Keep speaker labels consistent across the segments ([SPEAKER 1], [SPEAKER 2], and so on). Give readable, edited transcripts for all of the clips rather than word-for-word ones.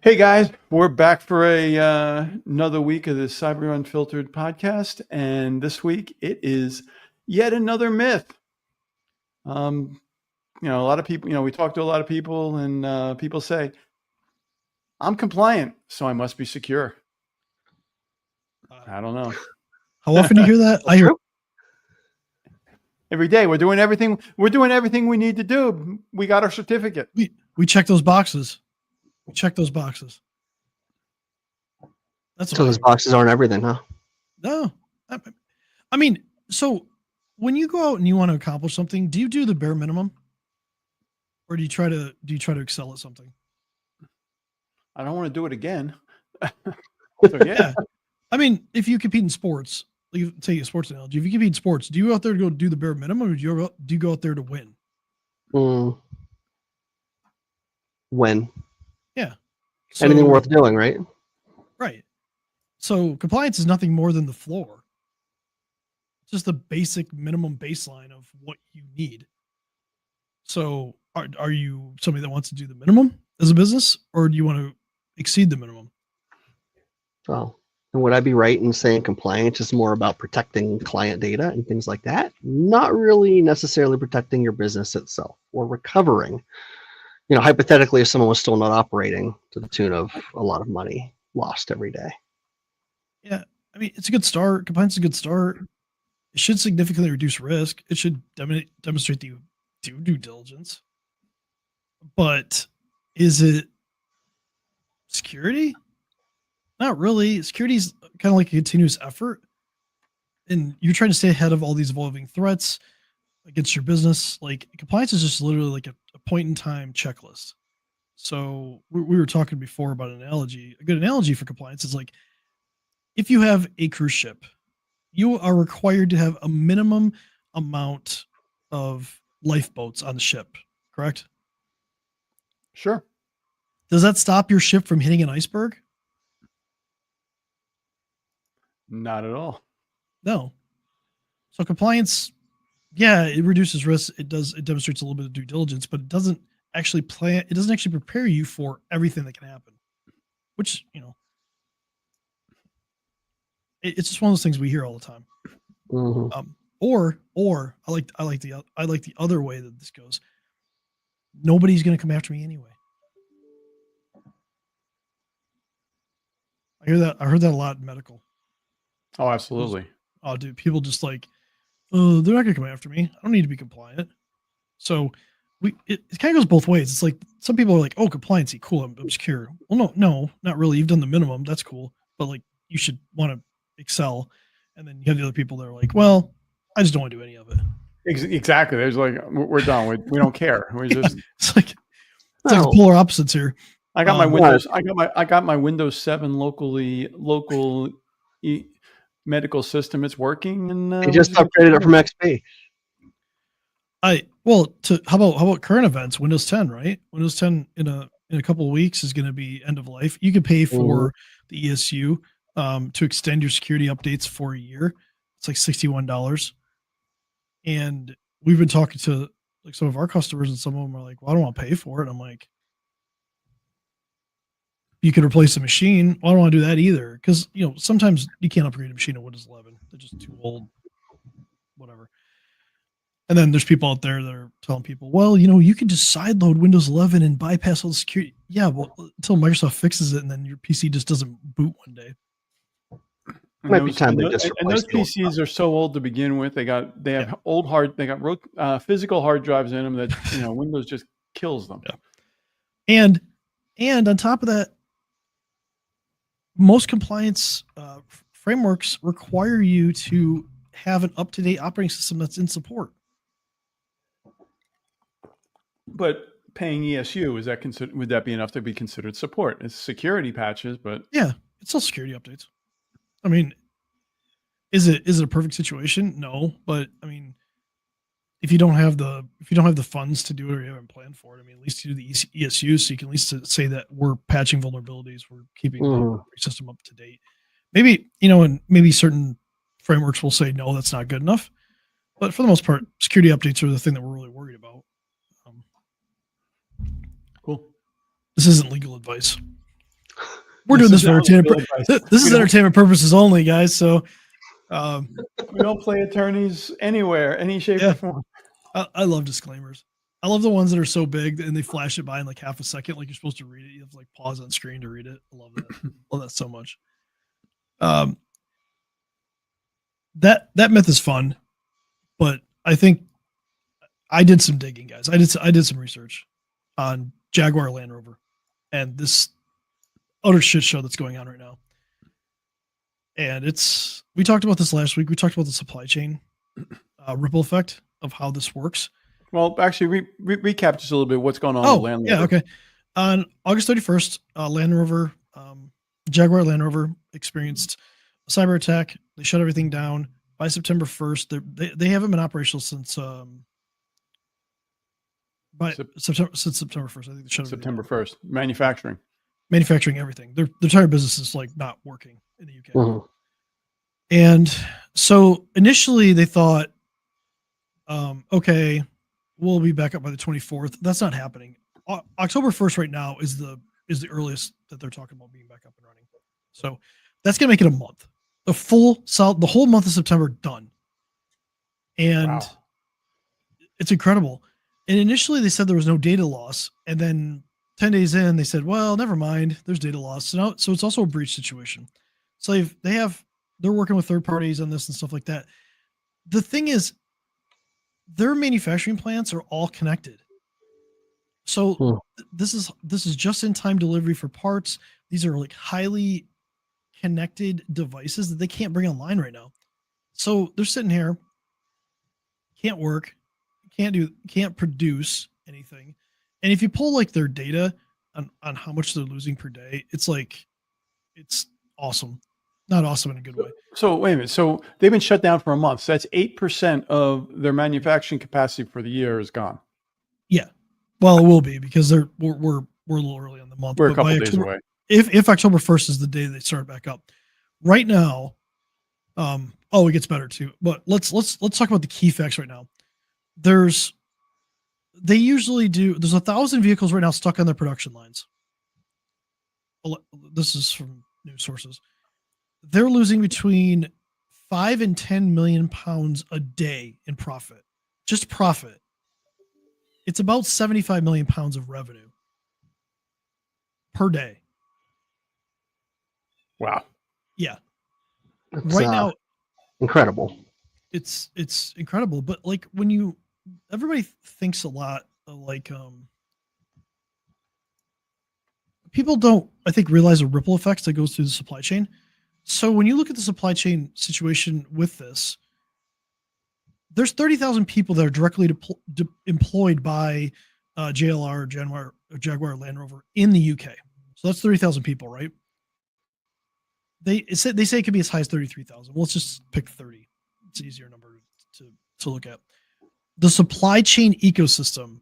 [SPEAKER 1] Hey guys, we're back for another week of the Cyber Unfiltered podcast, and this week it is yet another myth. A lot of people, we talk to a lot of people, and people say, "I'm compliant, so I must be secure." I don't know.
[SPEAKER 2] How often do you hear that? I hear
[SPEAKER 1] every day. We're doing everything. We're doing everything we need to do. We got our certificate.
[SPEAKER 2] we check those boxes. We check those boxes. That's
[SPEAKER 3] so those boxes aren't everything, huh?
[SPEAKER 2] No, I mean, so when you go out and you want to accomplish something, do you do the bare minimum, or do you try to excel at something?
[SPEAKER 1] I don't want to do it again. So, yeah.
[SPEAKER 2] I mean, if you compete in sports, like take a sports analogy. If you compete in sports, do you go out there to go do the bare minimum, or do you go out there to win?
[SPEAKER 3] When?
[SPEAKER 2] Yeah.
[SPEAKER 3] So, anything worth doing, right?
[SPEAKER 2] Right. So compliance is nothing more than the floor. It's just the basic minimum baseline of what you need. So are you somebody that wants to do the minimum as a business, or do you want to exceed the minimum?
[SPEAKER 3] Well, and would I be right in saying compliance is more about protecting client data and things like that? Not really necessarily protecting your business itself or recovering. Hypothetically, if someone was still not operating to the tune of a lot of money lost every day.
[SPEAKER 2] Yeah, I mean, it's a good start. Compliance is a good start. It should significantly reduce risk. It should demonstrate that you do due diligence. But is it security? Not really. Security is kind of like a continuous effort. And you're trying to stay ahead of all these evolving threats against your business. Like compliance is just literally like a point in time checklist. So we were talking before about an analogy. A good analogy for compliance is like, if you have a cruise ship, you are required to have a minimum amount of lifeboats on the ship, correct?
[SPEAKER 1] Sure.
[SPEAKER 2] Does that stop your ship from hitting an iceberg?
[SPEAKER 1] Not at all.
[SPEAKER 2] No. So compliance, yeah, it reduces risk. It demonstrates a little bit of due diligence, but it doesn't actually prepare you for everything that can happen, which, it's just one of those things we hear all the time.
[SPEAKER 3] Mm-hmm.
[SPEAKER 2] Or I like the other way that this goes. Nobody's going to come after me anyway. I heard that a lot in medical.
[SPEAKER 1] Oh, absolutely.
[SPEAKER 2] Oh, dude, people just like, oh, they're not going to come after me. I don't need to be compliant. So it kind of goes both ways. It's like some people are like, oh, compliancy, cool, I'm secure. Well, no, not really. You've done the minimum. That's cool. But like, you should want to excel. And then you have the other people that are like, well, I just don't want to do any of it.
[SPEAKER 1] Exactly. There's like, we're done. We don't care. We just
[SPEAKER 2] it's like polar opposites here.
[SPEAKER 1] I got my Windows. I got my Windows 7 local medical system. It's working, and
[SPEAKER 3] you just upgraded it from XP.
[SPEAKER 2] How about current events? Windows 10, right? Windows 10 in a couple of weeks is going to be end of life. You can pay for the ESU to extend your security updates for a year. It's like $61. And we've been talking to like some of our customers, and some of them are like, well, I don't want to pay for it. I'm like, you could replace the machine. Well, I don't want to do that either. Because, sometimes you can't upgrade a machine to Windows 11. They're just too old, whatever. And then there's people out there that are telling people, well, you can just sideload Windows 11 and bypass all the security. Yeah, well, until Microsoft fixes it, and then your PC just doesn't boot one day.
[SPEAKER 1] And those PCs are so old to begin with. They have old physical hard drives in them that Windows just kills them.
[SPEAKER 2] Yeah. And on top of that, most compliance frameworks require you to have an up-to-date operating system that's in support.
[SPEAKER 1] But paying ESU, would that be enough to be considered support? It's security patches, but
[SPEAKER 2] yeah, it's still security updates. I mean, is it a perfect situation? No, but I mean, if you don't have the funds to do it, or you haven't planned for it, I mean, at least you do the ESU, so you can at least say that we're patching vulnerabilities, we're keeping the operating system up to date. Maybe and maybe certain frameworks will say no, that's not good enough. But for the most part, security updates are the thing that we're really worried about.
[SPEAKER 1] Cool.
[SPEAKER 2] This isn't legal advice. We're doing this for
[SPEAKER 1] This is
[SPEAKER 2] entertainment. This is entertainment purposes only, guys. So
[SPEAKER 1] we don't play attorneys anywhere, any shape or form.
[SPEAKER 2] I love disclaimers. I love the ones that are so big and they flash it by in like half a second, like you're supposed to read it. You have to like pause on screen to read it. I love that. Love that so much. That myth is fun, but I think I did some digging, guys. I did some research on Jaguar Land Rover and this utter shit show that's going on right now. And we talked about this last week. We talked about the supply chain ripple effect of how this works.
[SPEAKER 1] Well, actually, recap just a little bit what's going on with Land Rover.
[SPEAKER 2] Yeah, okay. On August 31st, Land Rover, Jaguar Land Rover experienced a cyber attack. They shut everything down. By September 1st, they haven't been operational since September 1st. I think they shut
[SPEAKER 1] September 1st. Manufacturing
[SPEAKER 2] everything. Their entire business is like not working in the UK.
[SPEAKER 3] Mm-hmm.
[SPEAKER 2] And so initially they thought, okay, we'll be back up by the 24th. That's not happening. October 1st right now is the earliest that they're talking about being back up and running. So that's going to make it a month. The whole month of September done. And It's incredible. And initially they said there was no data loss. And then 10 days in, they said, well, never mind. There's data loss. So it's also a breach situation. So they're working with third parties on this and stuff like that. The thing is, their manufacturing plants are all connected. So this is just in time delivery for parts. These are like highly connected devices that they can't bring online right now. So they're sitting here, can't work, can't produce anything. And if you pull like their data on how much they're losing per day, it's awesome. Not awesome in a good way.
[SPEAKER 1] So wait a minute. So they've been shut down for a month. So that's 8% of their manufacturing capacity for the year is gone.
[SPEAKER 2] Yeah. Well, it will be because we're a little early on the month.
[SPEAKER 1] We're a couple days away.
[SPEAKER 2] If October 1st is the day they start back up. Right now, it gets better too. But let's talk about the key facts right now. There's 1,000 vehicles right now stuck on their production lines. This is from news sources. They're losing between 5 and 10 million pounds a day in profit. Just profit. It's about 75 million pounds of revenue per day.
[SPEAKER 1] Wow.
[SPEAKER 2] Yeah.
[SPEAKER 3] It's,
[SPEAKER 2] right now,
[SPEAKER 3] incredible.
[SPEAKER 2] It's incredible. But like everybody thinks a lot of like, people don't, I think, realize the ripple effects that goes through the supply chain. So when you look at the supply chain situation with this, there's 30,000 people that are directly employed by JLR, Jaguar Land Rover in the UK. So that's 30,000 people, right? They say it could be as high as 33,000. Well, let's just pick 30. It's an easier number to look at. The supply chain ecosystem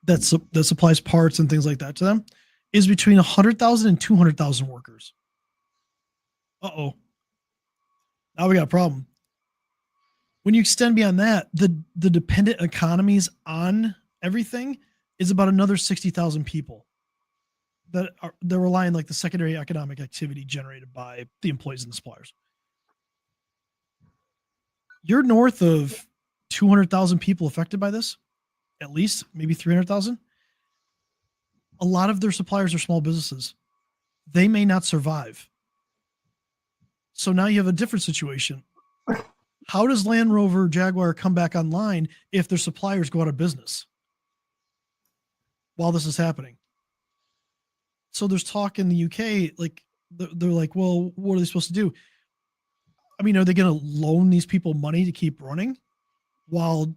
[SPEAKER 2] that supplies parts and things like that to them is between 100,000 and 200,000 workers. Uh-oh. Now we got a problem. When you extend beyond that, the dependent economies on everything is about another 60,000 people they're relying like the secondary economic activity generated by the employees and the suppliers. You're north of 200,000 people affected by this, at least maybe 300,000. A lot of their suppliers are small businesses. They may not survive. So now you have a different situation. How does Land Rover Jaguar come back online if their suppliers go out of business while this is happening? So there's talk in the UK, like they're like, well, what are they supposed to do? I mean, are they going to loan these people money to keep running while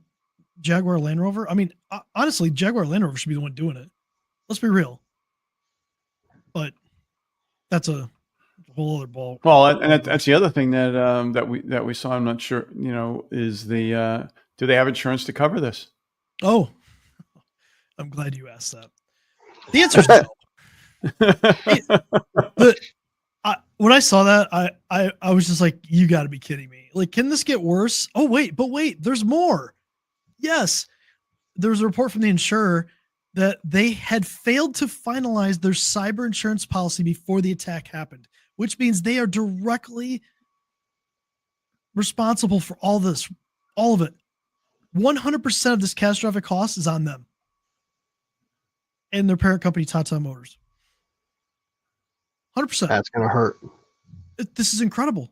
[SPEAKER 2] Jaguar Land Rover? I mean, honestly, Jaguar Land Rover should be the one doing it. Let's be real. But that's a whole other ball.
[SPEAKER 1] Well, and that's the other thing that we saw. I'm not sure, is do they have insurance to cover this?
[SPEAKER 2] Oh, I'm glad you asked that. The answer is no. When I saw that, I was just like, you got to be kidding me. Like, can this get worse? Oh, wait, there's more. Yes. There was a report from the insurer that they had failed to finalize their cyber insurance policy before the attack happened, which means they are directly responsible for all this, all of it. 100% of this catastrophic cost is on them and their parent company, Tata Motors. 100%.
[SPEAKER 3] That's going to hurt.
[SPEAKER 2] This is incredible.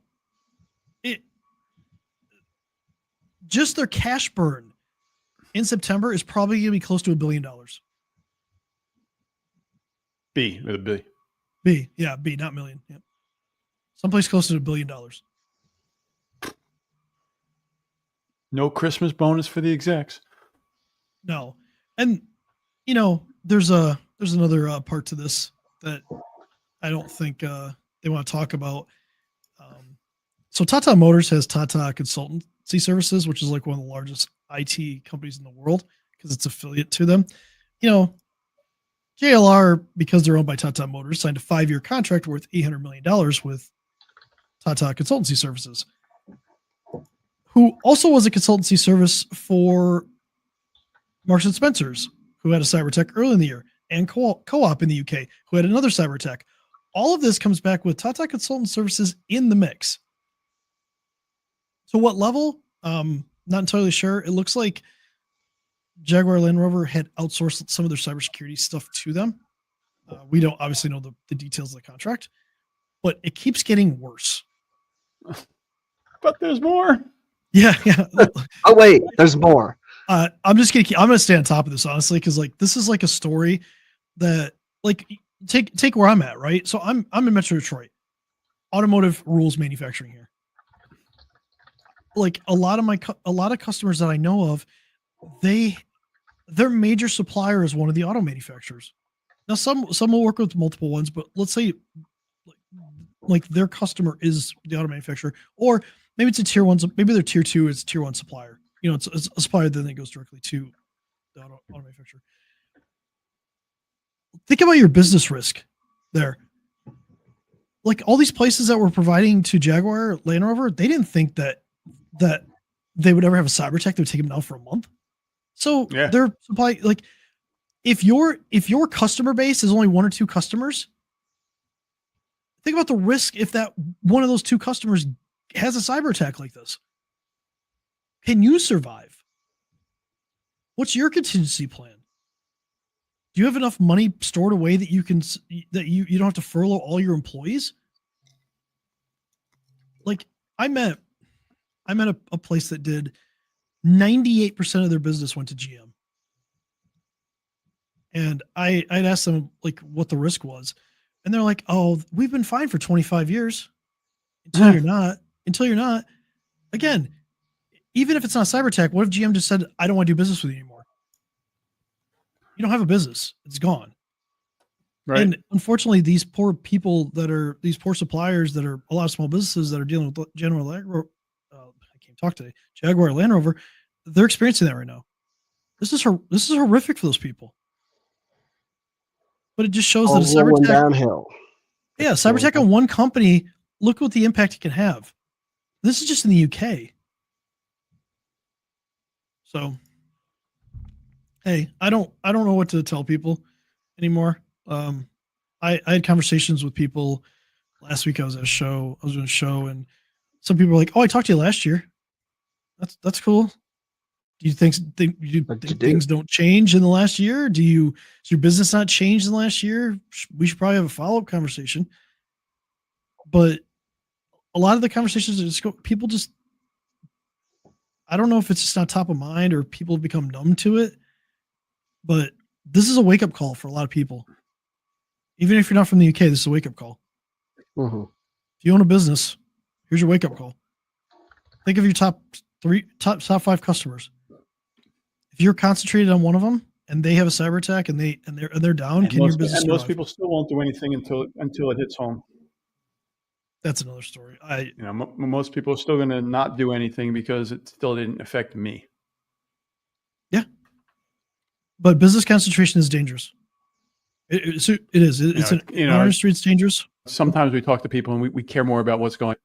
[SPEAKER 2] Just their cash burn in September is probably going to be close to $1 billion.
[SPEAKER 1] B with a B.
[SPEAKER 2] B, yeah, B, not million. Yeah. Someplace close to $1 billion.
[SPEAKER 1] No Christmas bonus for the execs.
[SPEAKER 2] No. And there's another part to this that I don't think they want to talk about. So Tata Motors has Tata Consultancy Services, which is like one of the largest IT companies in the world because it's affiliate to them. JLR, because they're owned by Tata Motors, signed a 5-year contract worth $800 million with Tata Consultancy Services, who also was a consultancy service for Marks and Spencer's, who had a cyber attack early in the year, and Co-op in the UK, who had another cyber attack. All of this comes back with Tata Consultant Services in the mix. To what level? Not entirely sure. It looks like Jaguar Land Rover had outsourced some of their cybersecurity stuff to them. We don't obviously know the details of the contract, but it keeps getting worse.
[SPEAKER 1] But there's more.
[SPEAKER 2] Yeah.
[SPEAKER 3] Oh wait, there's more.
[SPEAKER 2] I'm just gonna I'm gonna stay on top of this, honestly, because this is like a story that take where I'm at, right? So I'm in Metro Detroit, automotive rules manufacturing here. Like a lot of customers that I know of, their major supplier is one of the auto manufacturers. Now some will work with multiple ones, but let's say like their customer is the auto manufacturer, or maybe it's a tier one, maybe they're tier two, it's tier one supplier. It's a supplier then that goes directly to the auto manufacturer. Think about your business risk there. Like all these places that were providing to Jaguar Land Rover, they didn't think that they would ever have a cyber attack that would take them down for a month. So their supply, like if your customer base is only 1 or 2 customers, think about the risk if that one of those 2 customers has a cyber attack like this. Can you survive? What's your contingency plan? Do you have enough money stored away that you don't have to furlough all your employees? Like I met a place that did 98% of their business went to GM. And I'd asked them like what the risk was. And they're like, oh, we've been fine for 25 years. Until you're not. Again, even if it's not a cyber attack, what if GM just said, I don't want to do business with you anymore? You don't have a business. It's gone. Right. And unfortunately, these poor people these poor suppliers that are a lot of small businesses that are dealing with Jaguar Land Rover, they're experiencing that right now. This is horrific for those people. But it just shows that a cyber attack
[SPEAKER 3] downhill.
[SPEAKER 2] Yeah, cyber attack on one company, look what the impact it can have. This is just in the UK. So hey, I don't know what to tell people anymore. I had conversations with people last week. I was doing a show, and some people were like, "Oh, I talked to you last year. That's cool. Do you think things don't change in the last year? Has your business not changed in the last year? We should probably have a follow-up conversation." But a lot of the conversations people just, I don't know if it's just not top of mind or people have become numb to it, but this is a wake-up call for a lot of people. Even if you're not from the UK, this is a wake-up call.
[SPEAKER 3] Mm-hmm.
[SPEAKER 2] If you own a business, here's your wake-up call. Think of your top 5 customers. If you're concentrated on one of them and they have a cyber attack and they're down, can your business?
[SPEAKER 1] And most people still won't do anything until it hits home.
[SPEAKER 2] That's another story.
[SPEAKER 1] Most people are still going to not do anything because it still didn't affect me.
[SPEAKER 2] Yeah, but business concentration is dangerous. It is. It's in our industry. It's dangerous.
[SPEAKER 1] Sometimes we talk to people and we care more about what's going.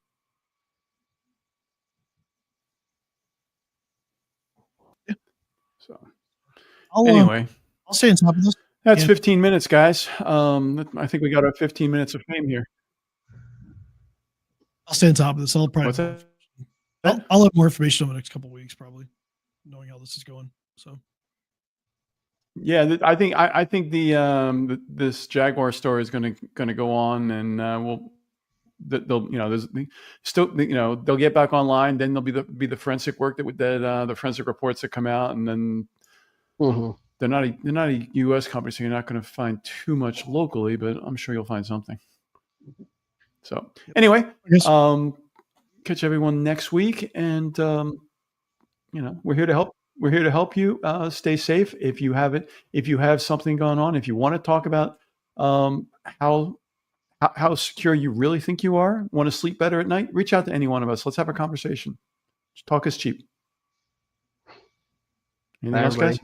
[SPEAKER 1] Yeah. So anyway,
[SPEAKER 2] I'll stay on top of this.
[SPEAKER 1] That's 15 minutes, guys. I think we got our 15 minutes of fame here.
[SPEAKER 2] I'll stay on top of this. I'll probably. I'll have more information over the next couple of weeks, probably, knowing how this is going. So.
[SPEAKER 1] Yeah, I think this Jaguar story is going to go on, and they'll there's still they'll get back online. Then there'll be the forensic work that the forensic reports that come out, and then they're not a U.S. company, so you're not going to find too much locally, but I'm sure you'll find something. So anyway, catch everyone next week, and we're here to help. We're here to help you stay safe. If you have something going on, if you want to talk about how secure you really think you are, want to sleep better at night, reach out to any one of us. Let's have a conversation. Talk is cheap. Anything else, guys?